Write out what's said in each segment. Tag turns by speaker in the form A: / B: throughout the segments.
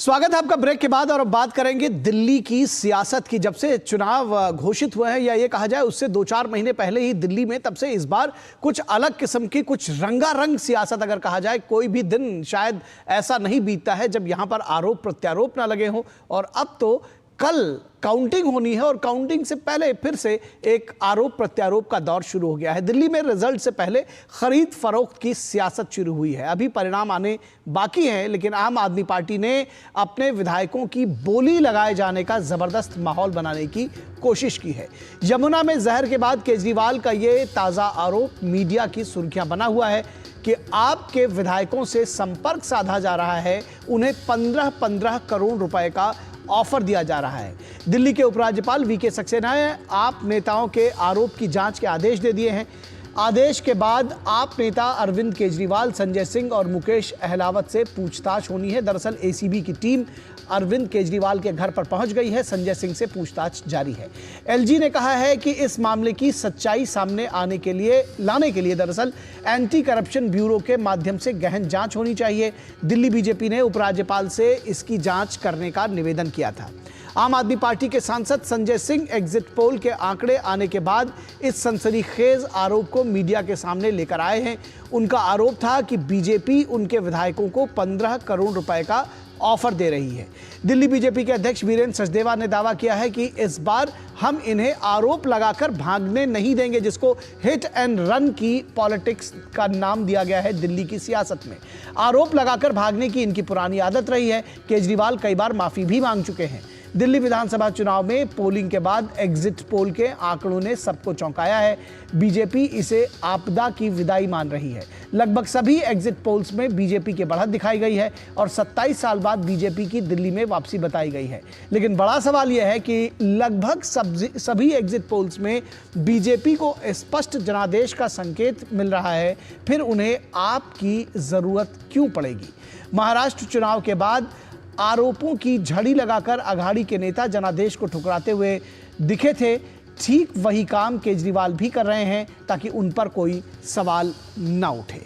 A: स्वागत है आपका ब्रेक के बाद। और अब बात करेंगे दिल्ली की सियासत की। जब से चुनाव घोषित हुए हैं, या ये कहा जाए उससे 2-4 महीने पहले ही दिल्ली में, तब से इस बार कुछ अलग किस्म की, कुछ रंगारंग सियासत अगर कहा जाए। कोई भी दिन शायद ऐसा नहीं बीतता है जब यहां पर आरोप प्रत्यारोप ना लगे हों। और अब तो कल काउंटिंग होनी है और काउंटिंग से पहले फिर से एक आरोप प्रत्यारोप का दौर शुरू हो गया है। दिल्ली में रिजल्ट से पहले खरीद फरोख्त की सियासत शुरू हुई है। अभी परिणाम आने बाकी हैं, लेकिन आम आदमी पार्टी ने अपने विधायकों की बोली लगाए जाने का जबरदस्त माहौल बनाने की कोशिश की है। यमुना में जहर के बाद केजरीवाल का ये ताजा आरोप मीडिया की सुर्खियां बना हुआ है कि आपके विधायकों से संपर्क साधा जा रहा है, उन्हें 15-15 करोड़ रुपए का ऑफर दिया जा रहा है। दिल्ली के उपराज्यपाल वीके सक्सेना ने आप नेताओं के आरोप की जांच के आदेश दे दिए हैं। आदेश के बाद आप नेता अरविंद केजरीवाल, संजय सिंह और मुकेश अहलावत से पूछताछ होनी है। दरअसल एसीबी की टीम अरविंद केजरीवाल के घर पर पहुंच गई है। संजय सिंह से पूछताछ जारी है। एलजी ने कहा है कि इस मामले की सच्चाई सामने लाने के लिए दरअसल एंटी करप्शन ब्यूरो के माध्यम से गहन जांच होनी चाहिए। दिल्ली बीजेपी ने उपराज्यपाल से इसकी जांच करने का निवेदन किया था। आम आदमी पार्टी के सांसद संजय सिंह एग्जिट पोल के आंकड़े आने के बाद इस सनसनीखेज आरोप को मीडिया के सामने लेकर आए हैं। उनका आरोप था कि बीजेपी उनके विधायकों को 15 करोड़ रुपए का ऑफर दे रही है। दिल्ली बीजेपी के अध्यक्ष वीरेंद्र सचदेवा ने दावा किया है कि इस बार हम इन्हें आरोप लगाकर भागने नहीं देंगे, जिसको हिट एंड रन की पॉलिटिक्स का नाम दिया गया है दिल्ली की सियासत में। आरोप लगाकर भागने की इनकी पुरानी आदत रही है। केजरीवाल कई बार माफी भी मांग चुके हैं। दिल्ली विधानसभा चुनाव में पोलिंग के बाद एग्जिट पोल के आंकड़ों ने सबको चौंकाया है। बीजेपी इसे आपदा की विदाई मान रही है। लगभग सभी एग्जिट पोल्स में बीजेपी की बढ़त दिखाई गई है और 27 साल बाद बीजेपी की दिल्ली में वापसी बताई गई है। लेकिन बड़ा सवाल यह है कि लगभग सभी एग्जिट पोल्स में बीजेपी को स्पष्ट जनादेश का संकेत मिल रहा है, फिर उन्हें आपकी जरूरत क्यों पड़ेगी? महाराष्ट्र चुनाव के बाद आरोपों की झड़ी लगाकर अघाड़ी के नेता जनादेश को ठुकराते हुए दिखे थे। ठीक वही काम केजरीवाल भी कर रहे हैं ताकि उन पर कोई सवाल ना उठे।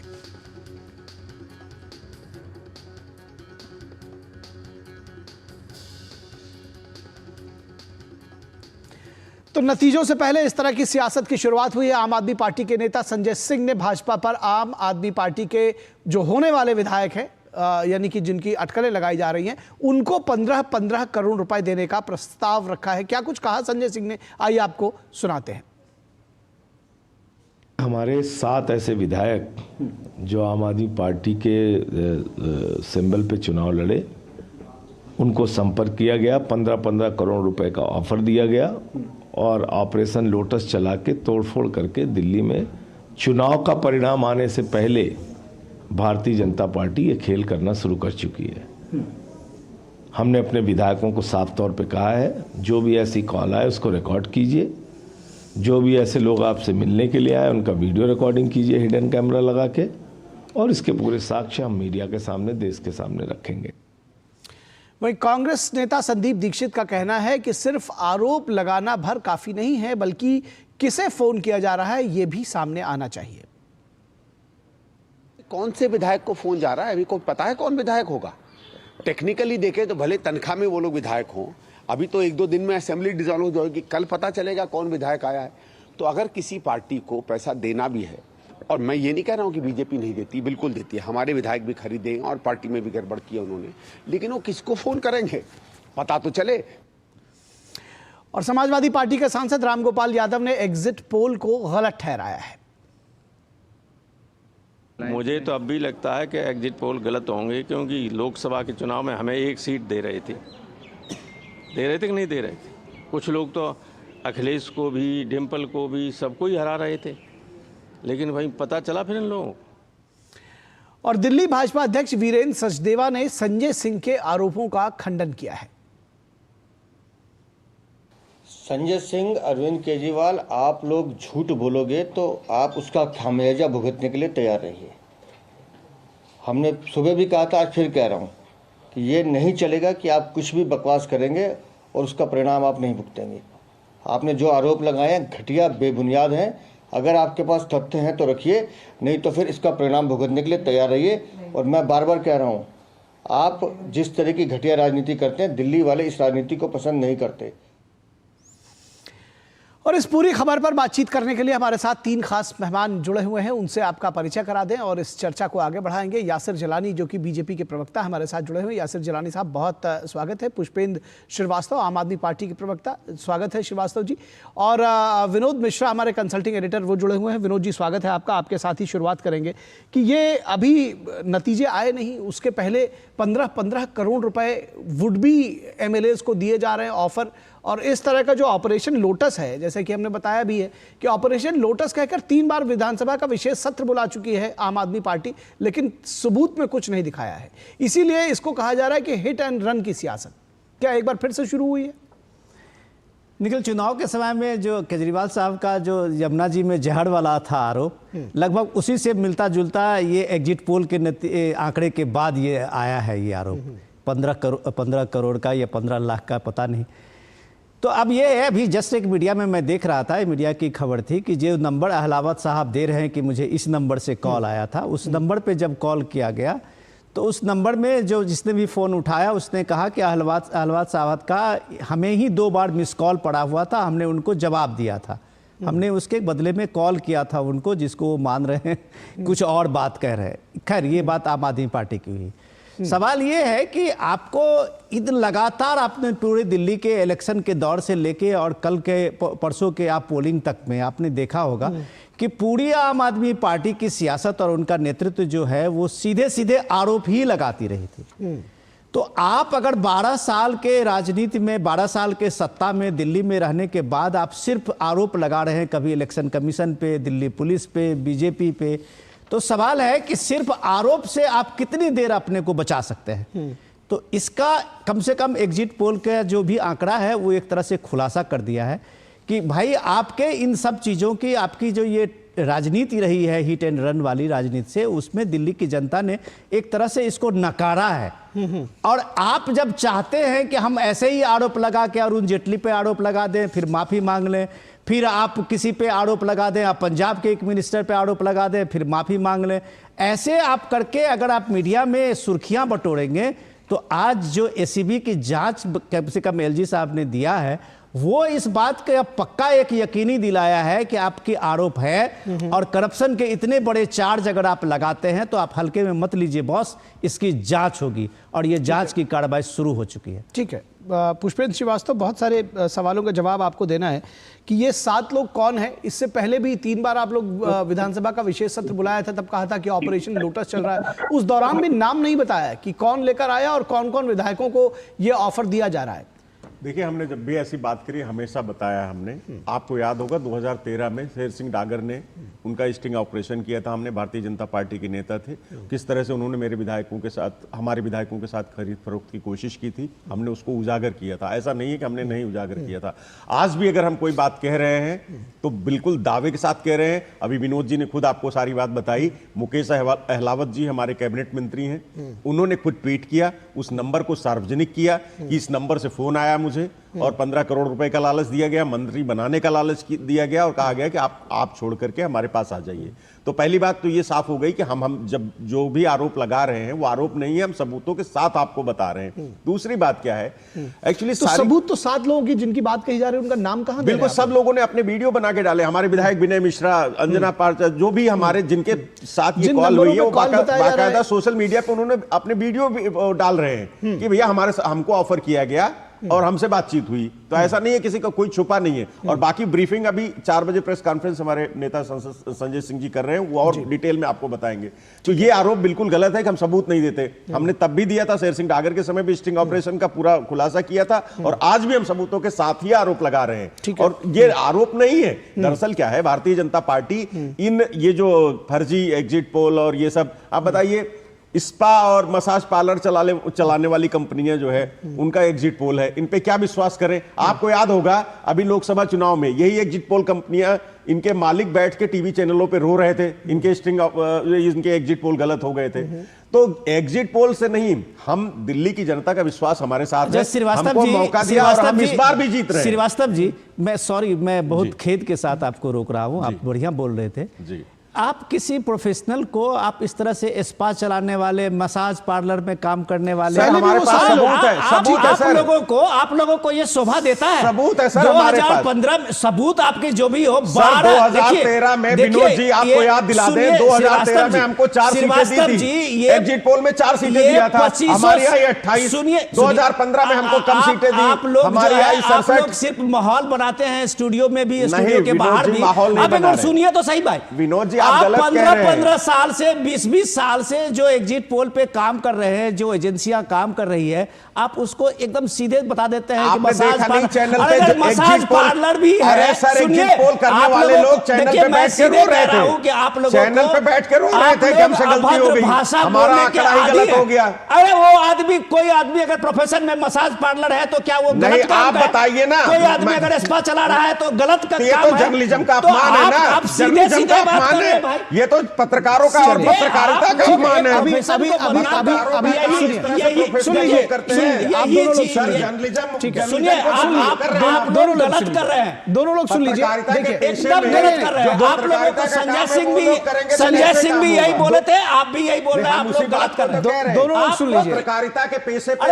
A: तो नतीजों से पहले इस तरह की सियासत की शुरुआत हुई है। आम आदमी पार्टी के नेता संजय सिंह ने भाजपा पर आम आदमी पार्टी के जो होने वाले विधायक हैं, यानी कि जिनकी अटकलें लगाई जा रही हैं, उनको 15-15 करोड़ रुपए देने का प्रस्ताव रखा है। क्या कुछ कहा संजय सिंह ने, आइए आपको सुनाते हैं।
B: हमारे 7 ऐसे विधायक जो आम आदमी पार्टी के सिंबल पे चुनाव लड़े, उनको संपर्क किया गया। 15-15 करोड़ रुपए का ऑफर दिया गया और ऑपरेशन लोटस चला के तोड़फोड़ करके दिल्ली में चुनाव का परिणाम आने से पहले भारतीय जनता पार्टी ये खेल करना शुरू कर चुकी है। हमने अपने विधायकों को साफ तौर पे कहा है, जो भी ऐसी कॉल आए उसको रिकॉर्ड कीजिए। जो भी ऐसे लोग आपसे मिलने के लिए आए उनका वीडियो रिकॉर्डिंग कीजिए हिडन कैमरा लगा के, और इसके पूरे साक्ष्य हम मीडिया के सामने, देश के सामने रखेंगे।
A: वहीं कांग्रेस नेता संदीप दीक्षित का कहना है कि सिर्फ आरोप लगाना भर काफी नहीं है, बल्कि किसे फोन किया जा रहा है ये भी सामने आना चाहिए।
C: कौन से विधायक को फोन जा रहा है, अभी कोई पता है कौन विधायक होगा? टेक्निकली देखें तो भले तनख्वाह में वो लोग विधायक हों, अभी तो 1-2 दिन में असेंबली डिसॉल्व होगी, कल पता चलेगा कौन विधायक आया है। तो अगर किसी पार्टी को पैसा देना भी है, और मैं ये नहीं कह रहा हूं कि बीजेपी नहीं देती, बिल्कुल देती है, हमारे विधायक भी खरीदें और पार्टी में भी गड़बड़ किया उन्होंने, लेकिन वो किसको फोन करेंगे पता तो चले।
A: और समाजवादी पार्टी के सांसद रामगोपाल यादव ने एग्जिट पोल को गलत ठहराया है।
D: मुझे तो अब भी लगता है कि एग्जिट पोल गलत होंगे, क्योंकि लोकसभा के चुनाव में हमें 1 सीट दे रहे थे कि नहीं दे रहे थे। कुछ लोग तो अखिलेश को भी, डिम्पल को भी, सबको ही हरा रहे थे, लेकिन वहीं पता चला फिर इन लोगों को।
A: और दिल्ली भाजपा अध्यक्ष वीरेंद्र सचदेवा ने संजय सिंह के आरोपों का खंडन किया है।
E: संजय सिंह, अरविंद केजरीवाल, आप लोग झूठ बोलोगे तो आप उसका खामियाजा भुगतने के लिए तैयार रहिए। हमने सुबह भी कहा था, आज फिर कह रहा हूँ कि ये नहीं चलेगा कि आप कुछ भी बकवास करेंगे और उसका परिणाम आप नहीं भुगतेंगे। आपने जो आरोप लगाए हैं घटिया, बेबुनियाद हैं। अगर आपके पास तथ्य हैं तो रखिए, नहीं तो फिर इसका परिणाम भुगतने के लिए तैयार रहिए। और मैं बार बार कह रहा हूँ आप जिस तरह की घटिया राजनीति करते हैं, दिल्ली वाले इस राजनीति को पसंद नहीं करते।
A: और इस पूरी खबर पर बातचीत करने के लिए हमारे साथ 3 खास मेहमान जुड़े हुए हैं, उनसे आपका परिचय करा दें और इस चर्चा को आगे बढ़ाएंगे। यासिर जिलानी जो कि बीजेपी के प्रवक्ता हमारे साथ जुड़े हुए हैं। यासिर जिलानी साहब, बहुत स्वागत है। पुष्पेंद्र श्रीवास्तव, आम आदमी पार्टी के प्रवक्ता, स्वागत है श्रीवास्तव जी। और विनोद मिश्रा, हमारे कंसल्टिंग एडिटर, वो जुड़े हुए हैं। विनोद जी, स्वागत है आपका। आपके साथ ही शुरुआत करेंगे कि ये अभी नतीजे आए नहीं, उसके पहले 15-15 करोड़ रुपए वुड बी MLAs को दिए जा रहे हैं ऑफर। और इस तरह का जो ऑपरेशन लोटस है, जैसे कि हमने बताया भी है कि ऑपरेशन लोटस कहकर 3 बार विधानसभा का विशेष सत्र बुला चुकी है आम आदमी पार्टी, लेकिन सबूत में कुछ नहीं दिखाया है। इसीलिए इसको कहा जा रहा है कि हिट एंड रन की सियासत क्या एक बार फिर से शुरू हुई है?
F: निखिल, चुनाव के समय में जो केजरीवाल साहब का जो यमुना जी में जहर वाला था आरोप, लगभग उसी से मिलता जुलता ये एग्जिट पोल के आंकड़े के बाद ये आया है ये आरोप। 15 करोड़ का या 15 लाख का, पता नहीं। तो अब ये है, अभी जस्ट एक मीडिया में मैं देख रहा था, मीडिया की खबर थी कि जो नंबर अहलावत साहब दे रहे हैं कि मुझे इस नंबर से कॉल आया था, उस नंबर पे जब कॉल किया गया तो उस नंबर में जो जिसने भी फ़ोन उठाया उसने कहा कि अहलावत साहब का हमें ही 2 बार मिस कॉल पड़ा हुआ था, हमने उनको जवाब दिया था, हमने उसके बदले में कॉल किया था उनको, जिसको वो मान रहे हैं कुछ और बात कह रहे हैं। खैर, ये बात आम आदमी पार्टी की हुई। सवाल ये है कि आपको लगातार आपने पूरे दिल्ली के इलेक्शन के दौर से लेके और कल के परसों के आप पोलिंग तक में आपने देखा होगा कि पूरी आम आदमी पार्टी की सियासत और उनका नेतृत्व जो है वो सीधे सीधे आरोप ही लगाती रही थी। तो आप अगर 12 साल के राजनीति में, 12 साल के सत्ता में दिल्ली में रहने के बाद आप सिर्फ आरोप लगा रहे हैं, कभी इलेक्शन कमीशन पे, दिल्ली पुलिस पे, बीजेपी पे, तो सवाल है कि सिर्फ आरोप से आप कितनी देर अपने को बचा सकते हैं। तो इसका कम से कम एग्जिट पोल का जो भी आंकड़ा है वो एक तरह से खुलासा कर दिया है कि भाई आपके इन सब चीज़ों की, आपकी जो ये राजनीति रही है हिट एंड रन वाली राजनीति से, उसमें दिल्ली की जनता ने एक तरह से इसको नकारा है। और आप जब चाहते हैं कि हम ऐसे ही आरोप लगा के अरुण जेटली पे आरोप लगा दें, फिर माफ़ी मांग लें, फिर आप किसी पे आरोप लगा दें, आप पंजाब के एक मिनिस्टर पे आरोप लगा दें, फिर माफ़ी मांग लें, ऐसे आप करके अगर आप मीडिया में सुर्खियां बटोरेंगे तो आज जो ACB की जांच कम से कम LG साहब ने दिया है वो इस बात का पक्का एक यकीनी दिलाया है कि आपकी आरोप है और करप्शन के इतने बड़े चार्ज अगर आप लगाते हैं तो आप हल्के में मत लीजिए बॉस, इसकी जांच होगी और ये जांच की कार्रवाई शुरू हो चुकी है।
A: ठीक है पुष्पेंद्र श्रीवास्तव, बहुत सारे सवालों का जवाब आपको देना है कि ये 7 लोग कौन है। इससे पहले भी 3 बार आप लोग विधानसभा का विशेष सत्र बुलाया था, तब कहा था कि ऑपरेशन लोटस चल रहा है। उस दौरान भी नाम नहीं बताया कि कौन लेकर आया और कौन कौन विधायकों को ये ऑफर दिया जा रहा है।
G: देखिए, हमने जब भी ऐसी बात करी हमेशा बताया हमने। आपको याद होगा 2013 में शेर सिंह डागर ने उनका स्टिंग ऑपरेशन किया था। हमने भारतीय जनता पार्टी के नेता थे, किस तरह से उन्होंने मेरे विधायकों के साथ, हमारे विधायकों के साथ खरीद फरोख्त की कोशिश की थी, हमने उसको उजागर किया था। ऐसा नहीं है कि हमने नहीं उजागर किया था। आज भी अगर हम कोई बात कह रहे हैं तो बिल्कुल दावे के साथ कह रहे हैं। अभी विनोद जी ने खुद आपको सारी बात बताई। मुकेश अहलावत जी हमारे कैबिनेट मंत्री हैं, उन्होंने खुद ट्वीट किया, उस नंबर को सार्वजनिक किया कि इस नंबर से फोन आया मुझे और 15 करोड़ रुपए का लालच दिया गया, मंत्री बनाने का लालच दिया गया और कहा गया कि आप छोड़ करके हमारे पास आ जाइए। तो पहली बात तो ये साफ हो गई कि हम जब जो भी आरोप लगा रहे हैं वो आरोप नहीं है, हम सबूतों के साथ आपको बता रहे हैं। दूसरी बात क्या है, एक्चुअली
A: तो सबूत तो 7 लोगों की जिनकी बात कही जा रही है उनका नाम कहां?
G: बिल्कुल सब लोगों ने अपने वीडियो बना के डाले। हमारे विधायक विनय मिश्रा, अंजना पार्षद, जो भी हमारे जिनके साथ ये कॉल हुई है वो बाकायदा सोशल मीडिया पे उन्होंने अपने वीडियो डाल रहे हैं कि भैया हमको ऑफर किया गया और हमसे बातचीत हुई। तो ऐसा नहीं है, किसी का कोई छुपा नहीं है। और बाकी ब्रीफिंग अभी 4 बजे प्रेस कॉन्फ्रेंस हमारे नेता संजय सिंह जी कर रहे हैं, वो और डिटेल में आपको बताएंगे। तो ये आरोप बिल्कुल गलत है कि हम सबूत नहीं देते। हमने तब भी दिया था, शेर सिंह डागर के समय भी स्टिंग ऑपरेशन का पूरा खुलासा किया था और आज भी हम सबूतों के साथ ही आरोप लगा रहे हैं। और ये आरोप नहीं है, दरअसल क्या है, भारतीय जनता पार्टी इन ये जो फर्जी एग्जिट पोल और ये सब, आप बताइए, स्पा और मसाज पार्लर चलाने वाली कंपनियां जो है उनका एग्जिट पोल है, इन पे क्या विश्वास करें। आपको याद होगा अभी लोकसभा चुनाव में यही एग्जिट पोल कंपनियां, इनके मालिक बैठ के टीवी चैनलों पे रो रहे थे, इनके एग्जिट पोल गलत हो गए थे। तो एग्जिट पोल से नहीं, हम दिल्ली की जनता का विश्वास हमारे साथ है, हमको मौका दिया और हम इस बार भी जीत रहे हैं।
F: श्रीवास्तव जी, मैं बहुत खेद के साथ आपको रोक रहा हूं, आप बढ़िया बोल रहे थे जी। आप किसी प्रोफेशनल को आप इस तरह से स्पा चलाने वाले, मसाज पार्लर में काम करने वाले,
G: सर, हमारे पास सबूत है, सबूत है सर।
F: आप लोगों को ये शोभा देता है।
G: सबूत है सर हमारे पास।
F: 2015 सबूत आपके जो भी हो,
G: 2013 में विनोद जी आपको याद दिला दें, 2013 में हमको 4 सीटें दी थी। एग्जिट पोल में 4 सीटें दिया था, हमारे यहाँ 28। 2015 में हमको कम सीटें दी,
F: आप लोग
G: हमारे यहाँ 67।
F: सिर्फ माहौल बनाते हैं स्टूडियो में भी, स्टूडियो के बाहर भी। आप एक बार सुनिए तो सही भाई
G: विनोद जी,
F: आप
G: गलत कह रहे हैं।
F: 15 साल से 20 साल से जो एग्जिट पोल पे काम कर रहे हैं, जो एजेंसियां काम कर रही है, आप उसको एकदम सीधे बता देते हैं कि मसाज पार्लर भी है।
G: अरे सर, एग्जिट पोल करने वाले लोग चैनल पे बैठ के रो रहे थे
F: कि आप लोग
G: चैनल पे बैठ के रो रहे थे कि हमसे गलती हो गई, हमारा आंकड़ा ही गलत हो गया।
F: अरे वो आदमी, कोई आदमी अगर प्रोफेशन में मसाज पार्लर है तो क्या वो गलत काम
G: आप बताइए ना।
F: कोई आदमी अगर स्पा चला रहा है तो गलत काम है।
G: ये तो जर्नलिज्म का अपमान है ना, जर्नलिज्म का अपमान है। ये तो पत्रकारों का और पत्रकारिता का अपमान है।
F: सुनिए, आप दोनों गलत कर रहे हैं,
A: दोनों लोग सुन लीजिए,
F: एकदम गलत कर रहे हैं। आप लोगों को संजय सिंह भी यही बोले थे, आप भी यही बोल रहे हैं, आप लोग गलत कर रहे हैं।
A: दोनों लोग सुन लीजिए।
G: पत्रकारिता के पेशे पे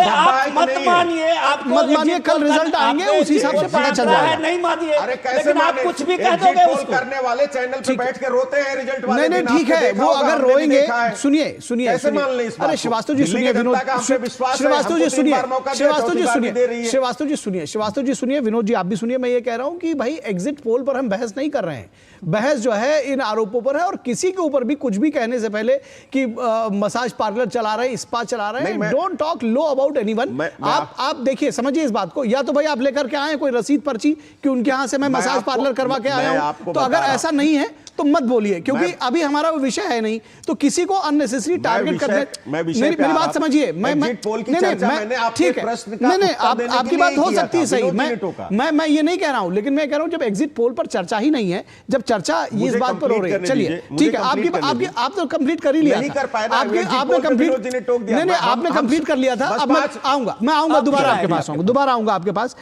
F: मत मानिए, आप
A: मत मानिए, कल रिजल्ट आएंगे उसी हिसाब से पता चल जाएगा।
F: नहीं मानिए,
G: अरे कैसे
F: लेकिन आप कुछ भी कह दोगे उसको।
G: करने वाले चैनल पे बैठ के रोते हैं रिजल्ट वाले।
A: नहीं ठीक है, वो अगर रोएंगे, सुनिए
G: कैसे मान लें इस बात को?
A: अरे श्रीवास्तव जी सुनिए, विनोद श्रीवास्तव जी सुनिए, श्रीवास्तव जी सुनिए, श्रीवास्तव जी सुनिए, श्रीवास्तव जी सुनिए, विनोद जी आप भी सुनिए। मैं ये कह रहा हूं कि भाई एग्जिट पोल पर हम बहस नहीं कर रहे हैं, बहस जो है इन आरोपों पर है। और किसी के ऊपर भी कुछ भी कहने से पहले कि मसाज पार्लर चला रहे हैं, स्पा चला रहे हैं, don't talk low about anyone. आप देखिए, समझिए इस बात को। या तो भाई आप लेकर के आए कोई रसीद पर्ची कि उनके यहां से मैं मसाज पार्लर करवा के आया हूं, तो अगर ऐसा नहीं है तो मत बोलिए, क्योंकि अभी हमारा वो विषय है नहीं। तो किसी को अननेसेसरी टारगेट करने, मेरी बात समझिए। आपकी बात हो सकती है सही, मैं ये नहीं कह रहा हूं, लेकिन मैं कह रहा हूं जब एग्जिट पोल पर चर्चा ही नहीं है, जब चर्चा इस बात पर हो रही है, चलिए ठीक है, आप तो कंप्लीट कर ही लिया था, आपने कंप्लीट कर लिया था। अब मैं आऊंगा दोबारा आपके पास, आऊंगा आपके पास।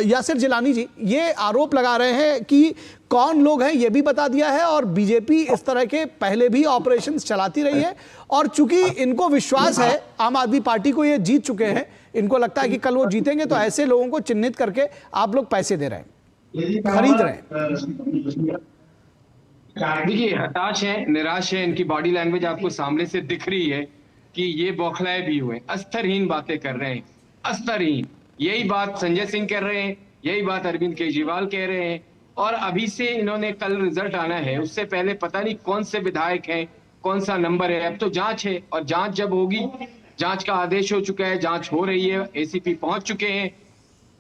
A: यासिर जिलानी जी ये आरोप लगा रहे हैं कि कौन लोग हैं ये भी बता दिया है, और बीजेपी इस तरह के पहले भी ऑपरेशंस चलाती रही है, और चूंकि इनको विश्वास है आम आदमी पार्टी को ये जीत चुके हैं, इनको लगता है कि कल वो जीतेंगे, तो ऐसे लोगों को चिन्हित करके आप लोग पैसे दे रहे हैं, खरीद रहे हैं।
H: देखिए, हताश है, निराश है, इनकी बॉडी लैंग्वेज आपको सामने से दिख रही है कि ये बौखलाए भी हुए, अस्तरहीन बातें कर रहे हैं, अस्तरहीन। यही बात संजय सिंह कर रहे हैं, यही बात अरविंद केजरीवाल कह रहे हैं, और अभी से इन्होंने, कल रिजल्ट आना है, उससे पहले पता नहीं कौन से विधायक हैं, कौन सा नंबर है। अब तो जांच है, और जांच जब होगी, जांच का आदेश हो चुका है, जांच हो रही है, एसीपी पहुंच चुके हैं,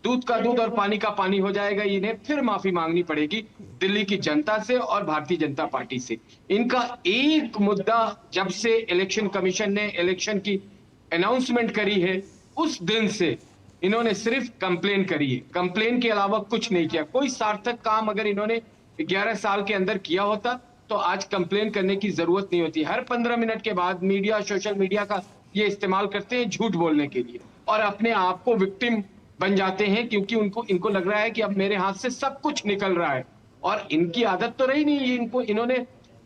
H: दूध का दूध और पानी का पानी हो जाएगा। इन्हें फिर माफी मांगनी पड़ेगी दिल्ली की जनता से और भारतीय जनता पार्टी से। इनका एक मुद्दा, जब से इलेक्शन कमीशन ने इलेक्शन की अनाउंसमेंट करी है, उस दिन से इन्होंने सिर्फ कंप्लेन करी है, कंप्लेन के अलावा कुछ नहीं किया। कोई सार्थक काम अगर इन्होंने 11 साल के अंदर किया होता तो आज कंप्लेन करने की जरूरत नहीं होती। हर 15 मिनट के बाद मीडिया, सोशल मीडिया का ये इस्तेमाल करते हैं झूठ बोलने के लिए, और अपने आप को विक्टिम बन जाते हैं, क्योंकि इनको लग रहा है कि अब मेरे हाथ से सब कुछ निकल रहा है। और इनकी आदत तो रही नहीं, इन्होंने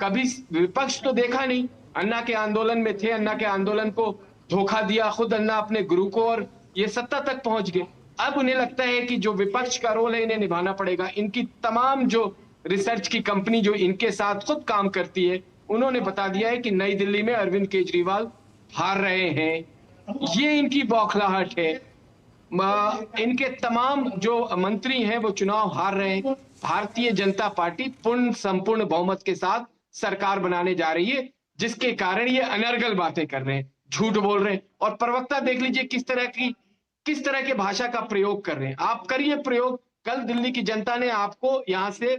H: कभी विपक्ष तो देखा नहीं। अन्ना के आंदोलन में थे, अन्ना के आंदोलन को धोखा दिया खुद अन्ना अपने गुरु को, और ये सत्ता तक पहुंच गए। अब उन्हें लगता है कि जो विपक्ष का रोल है इन्हें निभाना पड़ेगा। इनकी तमाम जो रिसर्च की कंपनी जो इनके साथ खुद काम करती है, उन्होंने बता दिया है कि नई दिल्ली में अरविंद केजरीवाल हार रहे हैं। ये इनकी बौखलाहट है। इनके तमाम जो मंत्री हैं वो चुनाव हार रहे हैं। भारतीय जनता पार्टी पूर्ण संपूर्ण बहुमत के साथ सरकार बनाने जा रही है, जिसके कारण ये अनर्गल बातें कर रहे हैं, झूठ बोल रहे हैं। और प्रवक्ता देख लीजिए किस तरह के भाषा का प्रयोग कर रहे हैं। आप करिए प्रयोग। कल दिल्ली की जनता ने आपको यहां से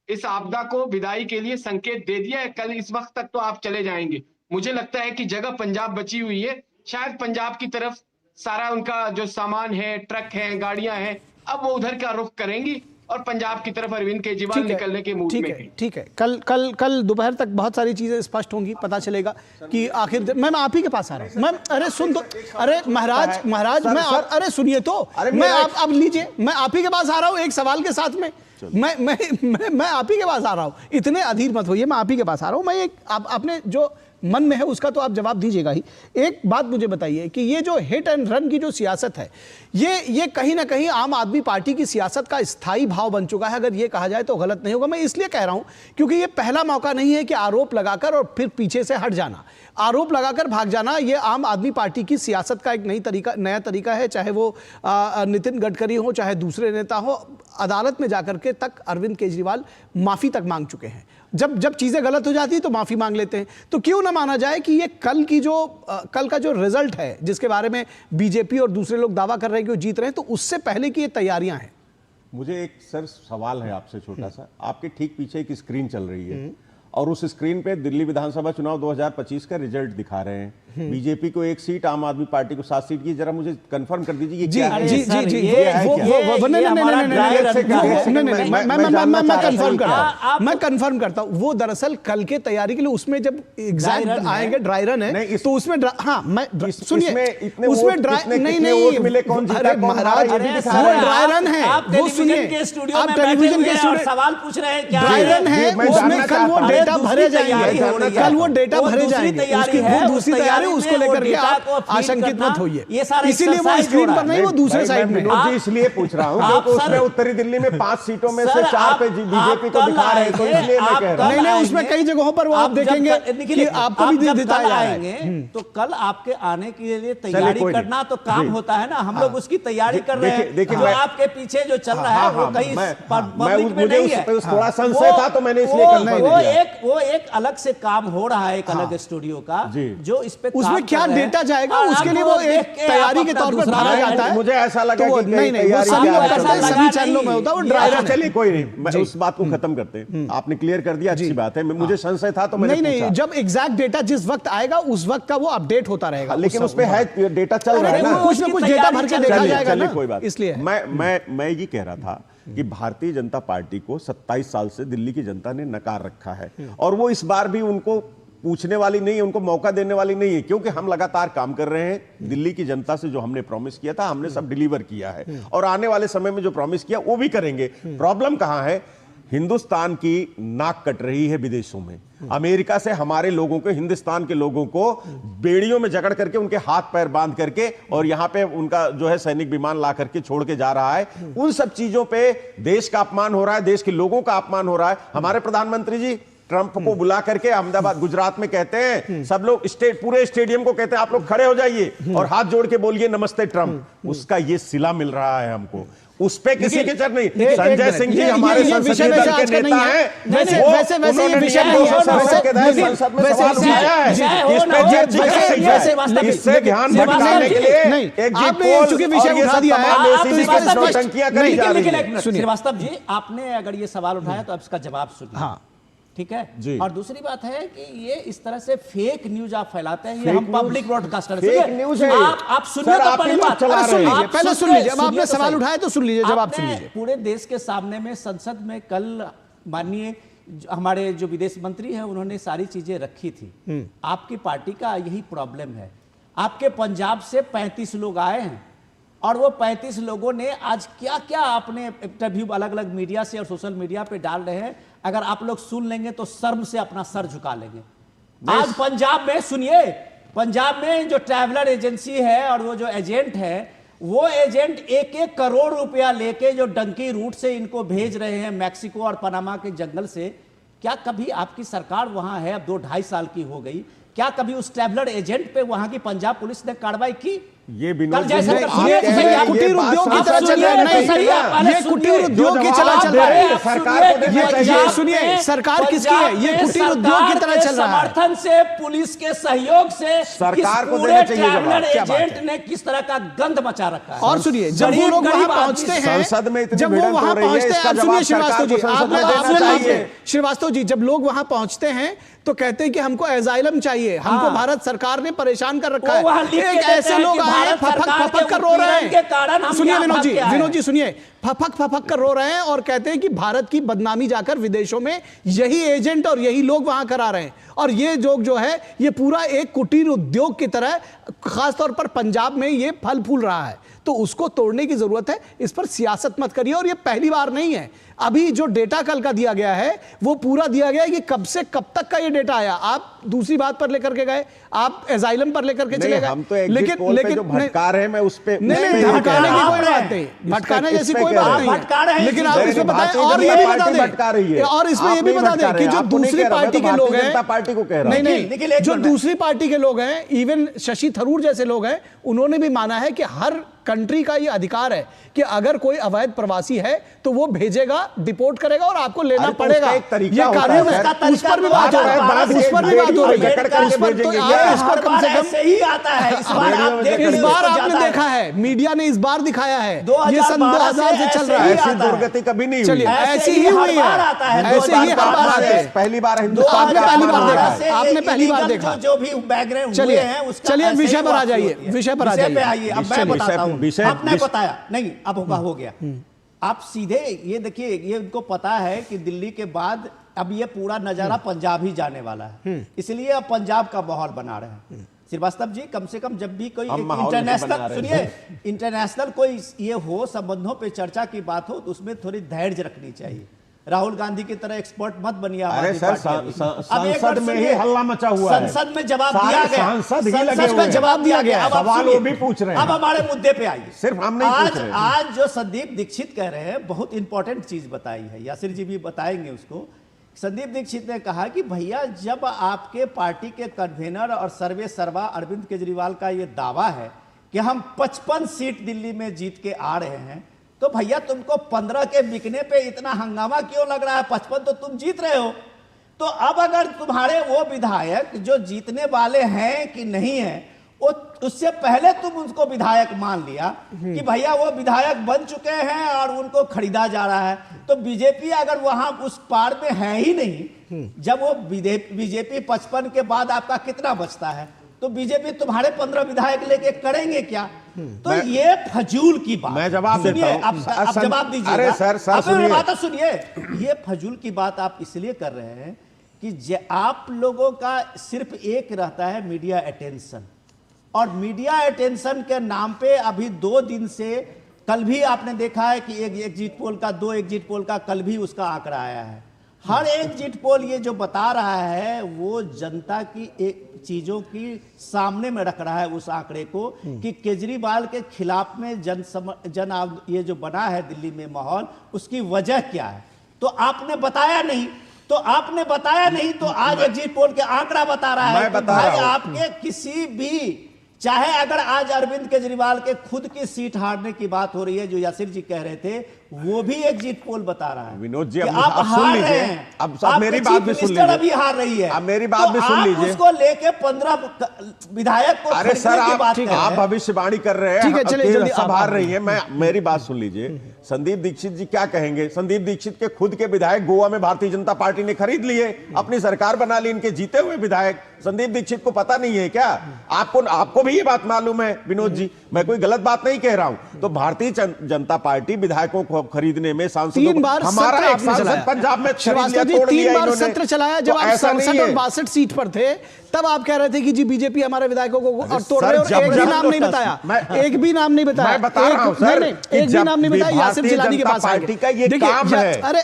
H: इस आपदा को विदाई के लिए संकेत दे दिया है। कल इस वक्त तक तो आप चले जाएंगे। मुझे लगता है कि जगह पंजाब बची हुई है, शायद पंजाब की तरफ सारा उनका जो सामान है, ट्रक है, गाड़ियां हैं, अब वो उधर का रुख करेंगी और पंजाब की तरफ अरविंद केजरीवाल निकलने के मूड में है।
A: ठीक है, कल दोपहर तक बहुत सारी चीजें स्पष्ट होंगी, पता चलेगा कि आखिर मैं आप ही के पास आ रहा हूं। मैं अरे सुन तो, अरे महाराज मैं अरे सुनिए तो, मैं आप लीजिए, मैं आप ही के पास आ रहा हूं एक सवाल के साथ में। मैं आप ही के पास आ रहा हूं, इतने अधीर मत होइए, मैं आप ही के पास आ रहा हूं। मैं एक आपने जो मन में है उसका तो आप जवाब दीजिएगा ही। एक बात मुझे बताइए कि ये जो हिट एंड रन की जो सियासत है, ये कहीं ना कहीं आम आदमी पार्टी की सियासत का स्थायी भाव बन चुका है, अगर ये कहा जाए तो गलत नहीं होगा। मैं इसलिए कह रहा हूं क्योंकि ये पहला मौका नहीं है कि आरोप लगाकर और फिर पीछे से हट जाना, आरोप लगाकर भाग जाना। ये आम आदमी पार्टी की सियासत का एक नया तरीका है, चाहे वो नितिन गडकरी हो, चाहे दूसरे नेता हो। अदालत में जाकर के तक अरविंद केजरीवाल माफी तक मांग चुके हैं। जब चीजें गलत हो जाती है तो माफी मांग लेते हैं। तो क्यों ना माना जाए कि ये कल का जो रिजल्ट है, जिसके बारे में बीजेपी और दूसरे लोग दावा कर रहे हैं कि वो जीत रहे हैं, तो उससे पहले की ये तैयारियां हैं।
G: मुझे एक सर सवाल है आपसे छोटा सा। आपके ठीक पीछे एक स्क्रीन चल रही है और उस स्क्रीन पे दिल्ली विधानसभा चुनाव 2025 का रिजल्ट दिखा रहे हैं। बीजेपी को 1 सीट, आम आदमी पार्टी को 7 सीट की। जरा मुझे कंफर्म कर दीजिए
A: जी मैं कंफर्म करता हूं। वो दरअसल कल के तैयारी के लिए, उसमें जब एग्जैक्ट आएंगे ड्राई रन है तो उसमें सुनिए, उसमें ड्राई नहीं मिले, कौन जीता महाराज, वो ड्राई रन है। वो सुनिए, आप टेलीविजन के स्टूडियो
F: सवाल पूछ रहे हैं,
A: ड्राई रन है, उसमें कल वो डेटा भरे जाएंगे, कल वो डेटा भरे जाएंगे, उसकी वो दूसरी तैयारी, उसको लेकर के आप आशंकित मत होइए। इसीलिए वो स्क्रीन पर नहीं, वो दूसरे साइड में।
G: जी इसलिए पूछ रहा हूं क्योंकि उसमें उत्तरी दिल्ली में 5 सीटों में से 4 पे बीजेपी को दिखा रहे हैं, तो इसलिए मैं कह रहा हूं।
A: नहीं, उसमें कई जगहों पर वो आप देखेंगे कि आपको भी दिखाया
F: आएंगे तो कल आपके आने के लिए तैयारी करना तो काम होता है ना। हम लोग उसकी तैयारी कर रहे हैं। जो आपके पीछे जो चल रहा है वो कहीं पब्लिक में नहीं है।
G: थोड़ा संशय था तो मैंने इसलिए
F: वो एक अलग से काम हो रहा है, एक अलग स्टूडियो का, जो इस पे
A: उसमें क्या डेटा जाएगा, उसके लिए वो एक तैयारी के तौर पर भरा जाता है।
G: मुझे ऐसा लगा कि
A: नहीं, वो सभी चैनलों में होता है, वो ड्राई रन।
G: चलिए कोई नहीं, मैं उस बात को खत्म करते हैं। आपने क्लियर कर दिया, अच्छी बात है। मुझे संशय था तो मैंने
A: नहीं, जब एग्जैक्ट डेटा जिस वक्त आएगा उस वक्त का वो अपडेट होता रहेगा।
G: लेकिन उसमें है डेटा चल रहा है ना,
A: कुछ ना कुछ डेटा भर के देखा जाएगा ना,
G: कोई बात।
A: इसलिए
G: मैं ये कह रहा था कि भारतीय जनता पार्टी को 27 साल से दिल्ली की जनता ने नकार रखा है और वो इस बार भी उनको पूछने वाली नहीं है, उनको मौका देने वाली नहीं है, क्योंकि हम लगातार काम कर रहे हैं। दिल्ली की जनता से जो हमने प्रॉमिस किया था, हमने सब डिलीवर किया है और आने वाले समय में जो प्रॉमिस किया वो भी करेंगे। प्रॉब्लम कहां है? हिंदुस्तान की नाक कट रही है विदेशों में। अमेरिका से हमारे लोगों को, हिंदुस्तान के लोगों को बेड़ियों में जकड़ करके, उनके हाथ पैर बांध करके और यहां पे उनका जो है सैनिक विमान ला करके छोड़ के जा रहा है। उन सब चीजों पे देश का अपमान हो रहा है, देश के लोगों का अपमान हो रहा है। हमारे प्रधानमंत्री जी ट्रंप को बुला करके अहमदाबाद, गुजरात में कहते हैं, सब लोग पूरे स्टेडियम को कहते हैं आप लोग खड़े हो जाइए और हाथ जोड़ के बोलिए नमस्ते ट्रंप। उसका ये सिला मिल रहा है हमको, उस पे किसी के चर नहीं। संजय सिंह जी हमारे संसदीय दल के नेता हैं,
A: वैसे ये विषय नहीं है,
G: इससे ध्यान भटकाने के लिए
A: आपने चूंकि विषय उठा दिया है।
F: श्रीवास्तव जी, आपने अगर ये सवाल उठाया तो अब इसका जवाब सुनिए।
A: हाँ,
F: ठीक है। और दूसरी बात है कि ये इस तरह से फेक न्यूज आप फैलाते हैं, ये हम पब्लिक ब्रॉडकास्टर
G: फेक न्यूज है।
F: आप सुनिए तो पहले बात
A: पहले सुन लीजिए, अब आपने सवाल उठाया तो सुन लीजिए, जवाब सुन लीजिए।
F: पूरे देश के सामने में संसद में कल माननीय हमारे जो विदेश मंत्री हैं उन्होंने सारी चीजें रखी थी। आपकी पार्टी का यही प्रॉब्लम है। आपके पंजाब से 35 लोग आए हैं और वो 35 लोगों ने आज क्या क्या अपने इंटरव्यू अलग अलग मीडिया से और सोशल मीडिया पे डाल रहे हैं। अगर आप लोग सुन लेंगे तो शर्म से अपना सर झुका लेंगे। आज पंजाब में सुनिए, पंजाब में जो ट्रैवलर एजेंसी है और वो जो एजेंट है, वो एजेंट 1-1 करोड़ रुपया लेके जो डंकी रूट से इनको भेज रहे हैं मैक्सिको और पनामा के जंगल से। क्या कभी आपकी सरकार वहां है, अब 2-2.5 साल की हो गई, क्या कभी उस ट्रैवलर एजेंट पे वहां की पंजाब पुलिस ने कार्रवाई की?
G: ये
A: कुटीर उद्योग की तरह चल रहा है। ये कुटीर उद्योग की तरह चल रहा है। सरकार, सुनिए, सरकार किसकी है? ये कुटीर उद्योग की तरह चल रहा है।
F: समर्थन से, पुलिस के सहयोग से
G: सरकार को
F: पूरे ट्रैवलर एजेंट ने किस तरह का गंद मचा रखा है।
A: और सुनिए, जब वो लोग वहां पहुंचते हैं,
G: संसद में
A: जब वो वहां पहुंचते हैं, सुनिए श्रीवास्तव जी, श्रीवास्तव जी, जब लोग वहां पहुंचते हैं तो कहते हैं कि हमको एजाइलम चाहिए, हमको भारत सरकार ने परेशान कर रखा है। एक ऐसे लोग आए फपक कर रो रहे हैं।
F: सुनिए
A: विनोद जी सुनिए, फपक कर रो रहे हैं और कहते हैं कि भारत की बदनामी जाकर विदेशों में यही एजेंट और यही लोग वहां करा रहे हैं। और ये जो है ये पूरा एक कुटीर उद्योग की तरह खासतौर पर पंजाब में ये फल फूल रहा है, तो उसको तोड़ने की जरूरत है। इस पर सियासत मत करिए। और ये पहली बार नहीं है, अभी जो डेटा कल का दिया गया है वो पूरा दिया गया है कि कब से कब तक का ये डेटा आया। आप दूसरी बात पर लेकर के गए, आप एजाइलम पर लेकर के चले गए।
G: हम तो लेकिन जो भटका रहे हैं, मैं उस पे
A: नहीं, भटकाने की कोई बात नहीं, भटकाने जैसी कोई बात नहीं है, लेकिन आप इसमें बताएं। और ये भी बता दें, और इसमें ये भी बता दें कि जो दूसरी पार्टी के लोग हैं,
G: पार्टी को कह रहा हूं,
A: नहीं, जो दूसरी पार्टी के लोग हैं, इवन शशि थरूर जैसे लोग हैं, उन्होंने भी माना है कि हर कंट्री का ये अधिकार है कि अगर कोई अवैध प्रवासी है तो वो भेजेगा, डिपोर्ट करेगा और आपको लेना पड़ेगा। ये कानून है, उस पर भी बात हो रही है, उस पर भी बात हो रही है। इसको कम से कम
F: ही आता है।
A: इस बार आपने देखा है, मीडिया ने इस बार दिखाया है, ये सन 2000 से चल रहा है।
G: ऐसी दुर्गति कभी नहीं हुई।
A: ऐसी ही हुई है, ऐसे ही हर बार आते हैं।
G: पहली बार हिंदुस्तान
A: आपने पहली बार देखा, आपने पहली बार देखा।
F: जो भी बैकग्राउंड
A: चलिए विषय पर आ जाइए, विषय पर आ जाइए।
F: अब मैं बताता हूं, आपने बताया नहीं, अब हो गया। आप सीधे ये देखिए, ये उनको पता है कि दिल्ली के बाद अब ये पूरा नजारा पंजाब ही जाने वाला है, इसलिए अब पंजाब का माहौल बना रहे हैं। श्रीवास्तव जी, कम से कम जब भी कोई इंटरनेशनल, सुनिए, इंटरनेशनल कोई ये हो, संबंधों पे चर्चा की बात हो, तो उसमें थोड़ी धैर्य रखनी चाहिए। राहुल गांधी की तरह एक्सपर्ट मत बनिए।
G: अरे सर, संसद में ही हल्ला मचा हुआ है,
F: संसद में जवाब दिया गया,
G: संसद
F: में जवाब दिया गया।
G: सवाल वो भी पूछ रहे हैं।
F: अब हमारे मुद्दे पे आइए।
G: सिर्फ हम नहीं पूछ रहे।
F: आज जो संदीप दीक्षित कह रहे हैं, बहुत इंपॉर्टेंट चीज बताई है, यासिर जी भी बताएंगे उसको। संदीप दीक्षित ने कहा कि भैया, जब आपके पार्टी के कन्वेनर और सर्वे सर्वा अरविंद केजरीवाल का ये दावा है कि हम 55 सीट दिल्ली में जीत के आ रहे हैं, तो भैया तुमको 15 के बिकने पे इतना हंगामा क्यों लग रहा है? 55 तो तुम जीत रहे हो। तो अब अगर तुम्हारे वो विधायक जो जीतने वाले हैं कि नहीं है, वो उससे पहले तुम उसको विधायक मान लिया कि भैया वो विधायक बन चुके हैं और उनको खरीदा जा रहा है, तो बीजेपी अगर वहां उस पार में है ही नहीं, जब वो बीजेपी 55 के बाद आपका कितना बचता है, तो बीजेपी तुम्हारे 15 विधायक लेके करेंगे क्या? तो ये फजूल की बात।
G: मैं जवाब देता हूं।
F: आप जवाब दीजिए।
G: अरे सर
F: सुनिए, बात सुनिए। ये फजूल की बात आप इसलिए कर रहे हैं कि आप लोगों का सिर्फ एक रहता है, मीडिया अटेंशन। और मीडिया अटेंशन के नाम पे अभी 2 दिन से, कल भी आपने देखा है कि एक एग्जिट पोल का, 2 एग्जिट पोल का कल भी उसका आंकड़ा आया है। हर एग्जिट पोल ये जो बता रहा है वो जनता की एक चीजों की सामने में रख रहा है उस आंकड़े को कि केजरीवाल के खिलाफ में ये जो बना है दिल्ली में माहौल, उसकी वजह क्या है। तो आपने बताया नहीं, तो आज एग्जिट पोल के आंकड़ा बता रहा है कि भाई आपके किसी भी, चाहे अगर आज अरविंद केजरीवाल के खुद की सीट हारने की बात हो रही है, जो यासिर जी कह रहे थे, वो भी एग्जिट पोल बता रहा है।
G: विनोद जी,
F: अब सुन लीजिए, अब मेरी बात भी सुन लीजिए। अभी हार रही है,
G: अब मेरी बात भी सुन लीजिए।
F: उसको लेके 15 विधायक को,
G: अरे सर, आप भविष्यवाणी कर रहे हैं, सब हार रही है। मेरी बात सुन लीजिए। संदीप दीक्षित जी क्या कहेंगे? संदीप दीक्षित के खुद के विधायक गोवा में भारतीय जनता पार्टी ने खरीद लिए, अपनी सरकार बना ली, इनके जीते हुए विधायक। संदीप दीक्षित को पता नहीं है क्या? आपको भी ये बात मालूम है विनोद जी, मैं कोई गलत बात नहीं कह रहा हूं। तो भारतीय जनता पार्टी विधायकों को खरीदने में, सांसदों
A: 3 बार
G: हमारा एक सांसद पंजाब में खरीद लिया, तोड़ लिया
A: 3 बार सत्र चलाया। जब आप 67 और 62 सीट पर थे, तब आप कह रहे थे कि जी बीजेपी हमारे विधायकों को और तोड़ रहे, और एक भी नाम नहीं बताया, एक भी नाम नहीं बताया,
G: मैं बता रहा हूं सर,
A: एक भी नाम नहीं बताया। यासिर जिलानी के पास
G: पार्टी का ये काम है।
A: अरे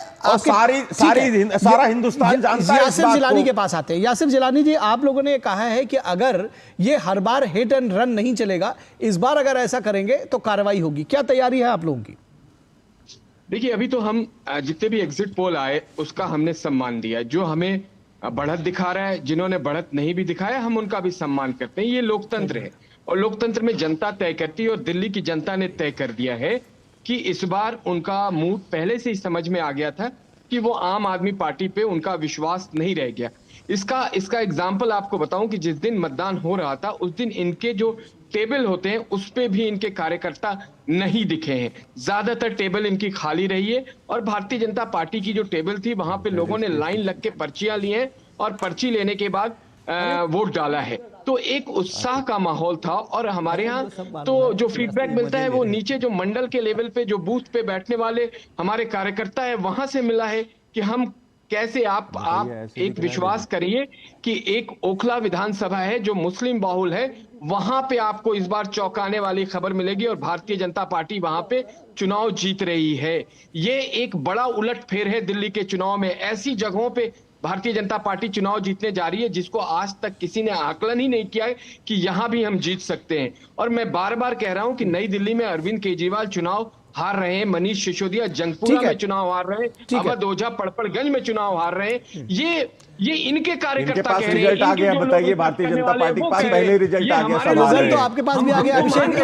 G: सारा हिंदुस्तान जानता है।
A: यासिर जिलानी के पास आते हैं। यासिर जिलानी जी, आप लोगों ने कहा है कि अगर ये हर बार हिट एंड रन नहीं चलेगा, इस बार अगर ऐसा करेंगे तो कार्रवाई होगी, क्या तैयारी है आप लोगों की?
H: देखिए, अभी तो हम जितने भी एग्जिट पोल आए उसका हमने सम्मान दिया। जो हमें बढ़त दिखा रहा है, जिन्होंने बढ़त नहीं भी दिखाया, हम उनका भी सम्मान करते हैं। ये लोकतंत्र है और लोकतंत्र में जनता तय करती है, और दिल्ली की जनता ने तय कर दिया है कि इस बार उनका मूड पहले से ही समझ में आ गया था कि वो आम आदमी पार्टी पे उनका विश्वास नहीं रह गया। इसका एग्जाम्पल आपको बताऊं कि जिस दिन मतदान हो रहा था, उस दिन इनके जो टेबल होते हैं उस पे भी इनके कार्यकर्ता नहीं दिखे हैं। ज्यादातर टेबल इनकी खाली रही है, और भारतीय जनता पार्टी की जो टेबल थी वहां पे लोगों ने लाइन लग के पर्चियां ली हैं और पर्ची लेने के बाद वोट डाला है। तो एक उत्साह का माहौल था। और हमारे यहाँ तो जो फीडबैक मिलता है वो नीचे जो मंडल के लेवल पे जो बूथ पे बैठने वाले हमारे कार्यकर्ता है वहां से मिला है कि हम कैसे आप एक विश्वास करिए कि एक ओखला विधानसभा है जो मुस्लिम बाहुल है, वहां पे आपको इस बार चौंकाने वाली खबर मिलेगी और भारतीय जनता पार्टी वहां पे चुनाव जीत रही है। ये एक बड़ा उलटफेर है दिल्ली के चुनाव में। ऐसी जगहों पे भारतीय जनता पार्टी चुनाव जीतने जा रही है जिसको आज तक किसी ने आकलन ही नहीं किया है कि यहां भी हम जीत सकते हैं। और मैं बार बार कह रहा हूं कि नई दिल्ली में अरविंद केजरीवाल चुनाव हार रहे हैं, मनीष सिसोदिया जंगपुरा में चुनाव हार रहे हैं, अवध ओझा पड़पड़गंज में चुनाव हार रहे हैं। ये इनके कार्यकर्ता कह रहे हैं।
G: रिजल्ट आ गया, बताइए भारतीय जनता पार्टी के पास पहले रिजल्ट आ गया।
A: रिजल्ट तो आपके पास भी आ गया अभिषेक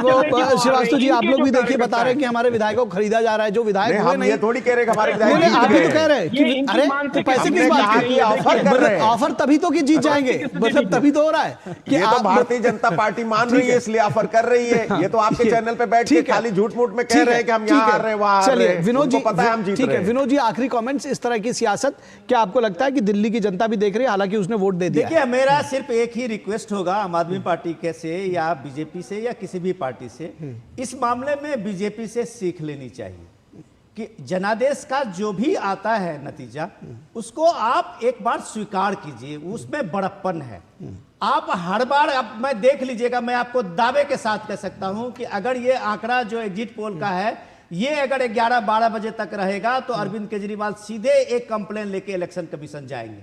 A: श्रीवास्तव जी, आप लोग भी देखिए बता रहे हैं कि हमारे विधायकों को खरीदा जा रहा है। जो विधायक हुए नहीं,
G: ये थोड़ी कह रहे कि हमारे विधायक
A: आप भी तो कह रहे हैं कि अरे पैसे किस बात की ऑफर कर रहे हैं, ऑफर तभी तो कि जीत जाएंगे, मतलब तभी तो हो रहा है कि
G: ये तो भारतीय जनता पार्टी मान रही है इसलिए ऑफर कर रही है। ये तो आपके चैनल पे बैठ के खाली झूठ मूठ में कह रहे हैं कि हम यहाँ हार रहे हैं वहाँ। चलिए
A: विनोद जी,
G: पता है हम जीत रहे हैं।
A: विनोद जी आखिरी कमेंट्स, इस तरह की सियासत क्या आपको लगता है कि दिल्ली की जनता भी देख रही है, हालांकि उसने वोट दे दिया?
F: देखिए मेरा सिर्फ एक ही रिक्वेस्ट होगा आम आदमी पार्टी के से या बीजेपी से या किसी भी पार्टी से, इस मामले में बीजेपी से सीख लेनी चाहिए कि जनादेश का जो भी आता है नतीजा उसको आप एक बार स्वीकार कीजिए, उसमें बड़प्पन है। आप हर बार, अब मैं देख लीजिएगा, मैं आपको दावे के साथ कह सकता हूं कि अगर ये आंकड़ा जो एग्जिट पोल का है ये अगर 11-12 बजे तक रहेगा तो अरविंद केजरीवाल सीधे एक कंप्लेन लेके इलेक्शन कमीशन जाएंगे।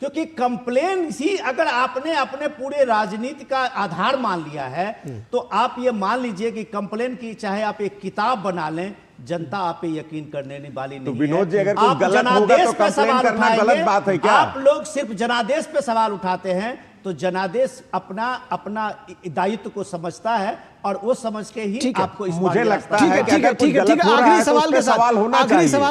F: क्योंकि कंप्लेन ही अगर आपने अपने पूरे राजनीति का आधार मान लिया है तो आप ये मान लीजिए कि कंप्लेन की चाहे आप एक किताब बना लें, जनता आप पे यकीन करने वाली नहीं
G: तो विनोद जी,
F: है।
G: अगर कुछ गलत होगा तो कंप्लेन करना गलत बात है क्या?
F: आप लोग सिर्फ जनादेश पे सवाल उठाते हैं, तो जनादेश अपना दायित्व को समझता है और वो समझ के ही आपको इस
G: मुझे लगता है कि अगर
A: ठीक है, आखिरी सवाल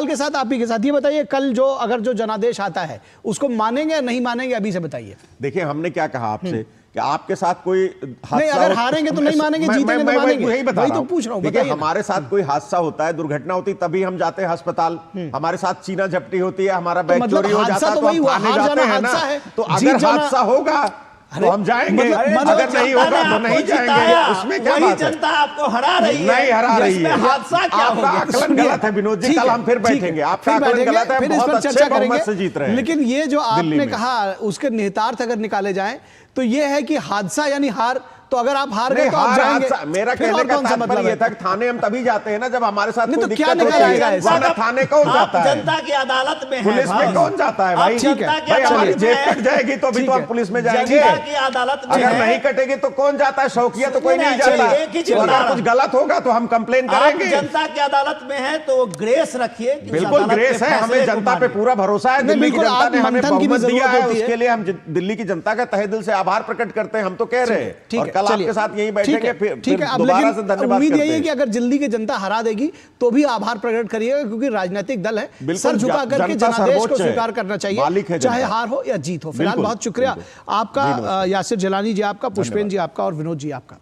A: के साथ आप ही के साथ ये बताइए, कल जो अगर जो जनादेश आता है उसको मानेंगे या नहीं मानेंगे, अभी से बताइए।
G: देखिए हमने क्या कहा आपसे कि आपके साथ कोई
A: नहीं, अगर हारेंगे तो नहीं मानेंगे, जीतेंगे तो मानेंगे,
G: वही बता रहा हूं।
A: पूछ रहा हूं,
G: देखिए
A: बताइए।
G: हमारे साथ कोई हादसा होता है, दुर्घटना होती है, तभी हम जाते हैं अस्पताल। हमारे साथ चीना झपटी होती है, हमारा बैग चोरी हो जाता है तो हम थाने जाते हैं ना। तो अगर हादसा होगा तो हम जाएंगे, अगर नहीं होगा तो नहीं जाएंगे। उसमें क्या बात है?
F: जनता आपको हरा रही है,
G: नहीं हरा रही है।
F: हादसा क्या हो
G: आपका आकलन गलत है विनोद जी, कल हम फिर बैठेंगे। आपका आकलन गलत है, बहुत अच्छे बहुमत से जीत रहे हैं।
A: लेकिन ये जो आपने कहा उसके निहितार्थ अगर निकाले जाएं तो ये है कि हादसा यानी हार, तो अगर आप हार गए तो आप जाएंगे।
G: मेरा कहने का तात्पर्य ये था कि थाने हम तभी जाते हैं ना जब हमारे साथ कोई दिक्कत होती है। थाने कौन जाता है?
F: जनता की अदालत में,
G: पुलिस में कौन जाता है भाई? भाई हमारी जेब कट जाएगी तो अभी तो हम पुलिस में जाएंगे।
F: जनता की अदालत में
G: अगर नहीं कटेगी तो कौन जाता है? शौकिया तो कोई नहीं जाता। अगर कुछ गलत होगा तो हम कंप्लेन करेंगे।
F: जनता की अदालत में है तो ग्रेस रखिए।
G: बिल्कुल ग्रेस है, हमें जनता पे पूरा भरोसा है। दिल्ली की जनता ने हमें बहुमत दिया है, उसके लिए हम दिल्ली की जनता का तहे दिल से आभार प्रकट करते हैं। हम तो कह रहे हैं और कल आपके साथ यही बैठेंगे, फिर दोबारा से धन्यवाद।
A: उम्मीद यही है कि अगर दिल्ली की जनता हरा देगी तो भी आभार प्रकट करिएगा, क्योंकि राजनीतिक दल है, सर झुका करके जनादेश को स्वीकार करना चाहिए, चाहे हार हो या जीत हो। फिलहाल बहुत शुक्रिया आपका, यासिर जिलानी जी आपका, पुष्पेंद्र जी आपका और विनोद जी आपका।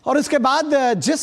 A: और इसके बाद जिस